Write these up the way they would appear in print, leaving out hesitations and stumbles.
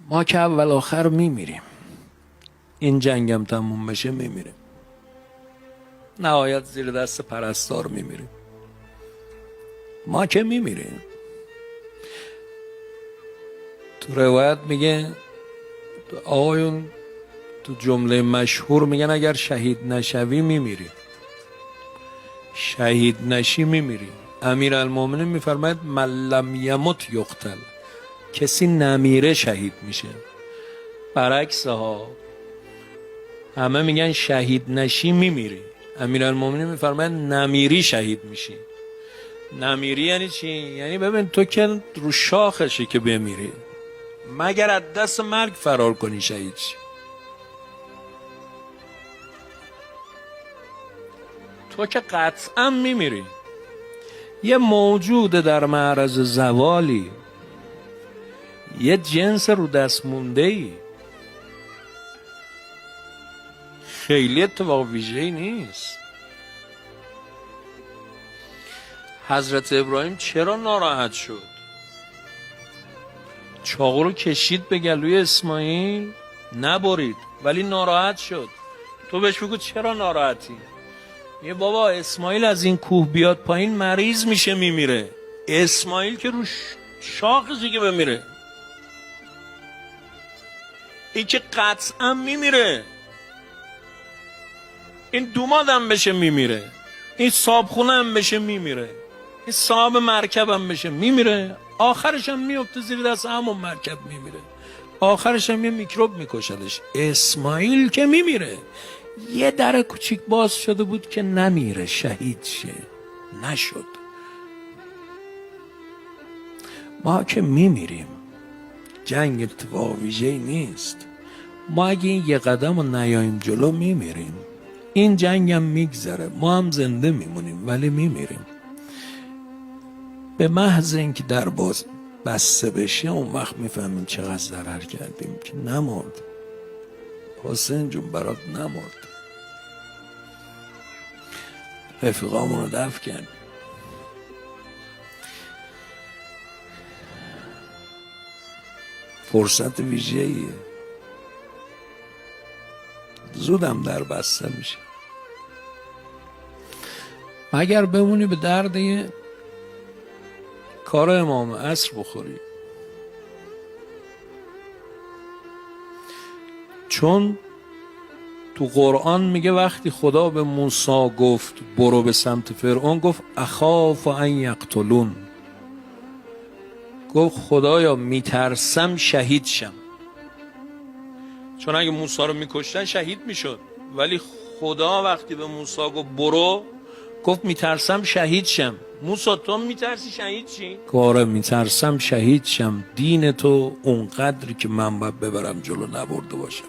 ما که اول آخر میمیریم، این جنگم تموم بشه میمیریم، نهایت زیر دست پرستار میمیریم. ما که میمیریم. تو روایت میگه آقایون، تو جمله مشهور میگن اگر شهید نشوی میمیری، شهید نشی میمیری. امیرالمومنین میفرماید من لم یمت یقتل، کسی نمیره شهید میشه. برعکس ها، همه میگن شهید نشی میمیری، امیرالمومنین میفرماید نمیری شهید میشی. نمیری یعنی چی؟ یعنی ببین تو که رو شاخشی که بمیری، مگر از دست مرگ فرار کنی شهید شی. تو که قطعا میمیری. یه موجود در معرض زوالی، یه جنس رو دست مونده ای، خیلی اتفاق ویژه‌ای نیست. حضرت ابراهیم چرا ناراحت شد؟ چاقو رو کشید به گلوی اسماعیل، نبرید، ولی ناراحت شد. تو بهش بگو چرا ناراحتی؟ یه بابا اسماعیل از این کوه بیاد پایین مریض میشه میمیره. اسماعیل که رو شاخشی که بمیره، این که قطعا میمیره. این دوماد هم بشه میمیره، این صابخونه هم بشه میمیره، این صاحب مرکب هم بشه میمیره، آخرش هم میفته زیر دست همون مرکب میمیره، آخرش هم یه میکروب میکشدش. اسماعیل که میمیره. یه در کوچیک باز شده بود که نمیره، شهید شه، نشد. ما که میمیریم، جنگ اتفاق ویژه‌ای نیست. ما اگه این یه قدم رو نیاییم جلو میمیریم. این جنگ هم میگذره، ما هم زنده میمونیم ولی میمیریم. به محض اینکه در باز بسته بشه اون وقت میفهمیم چقدر ضرر کردیم که نمرد. حسین جون برات نمرد، رفیقامون رو دفع کردیم. فرصت ویژه‌ایه، زودم در بسته میشه. مگر بمونی به درد کار امام عصر بخوری. چون تو قرآن میگه وقتی خدا به موسی گفت برو به سمت فرعون، گفت اخاف ان یقتلون، گفت خدایا میترسم شهید شم. چون اگه موسی رو میکشتن شهید میشد، ولی خدا وقتی به موسی گفت برو، گفت میترسم شهید شم. موسی تو میترسی شهید چی؟ آره میترسم شهید شم، دین تو اونقدری که من باید ببرم جلو نبرده باشم.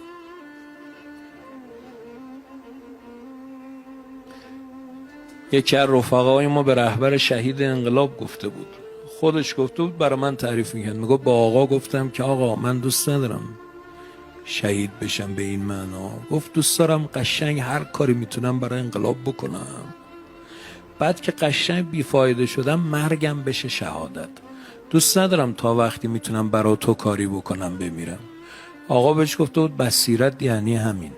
یکی از رفقای ما به رهبر شهید انقلاب گفته بود، خودش گفته بود، برای من تعریف میکرد، میگه با آقا گفتم که آقا من دوست ندارم شهید بشم به این معنا. گفت دوست دارم قشنگ هر کاری میتونم برای انقلاب بکنم، بعد که قشنگ بیفایده شدم مرگم بشه شهادت. دوست ندارم تا وقتی میتونم برای تو کاری بکنم بمیرم. آقا بهش گفته بود بصیرت یعنی همین،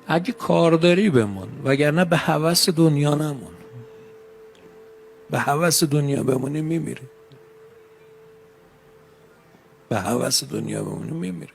اگه کار داری بمون، وگرنه به هوس دنیا نمون. به هوس دنیا بمونی میمیری، به هوس دنیا بمونی میمیری.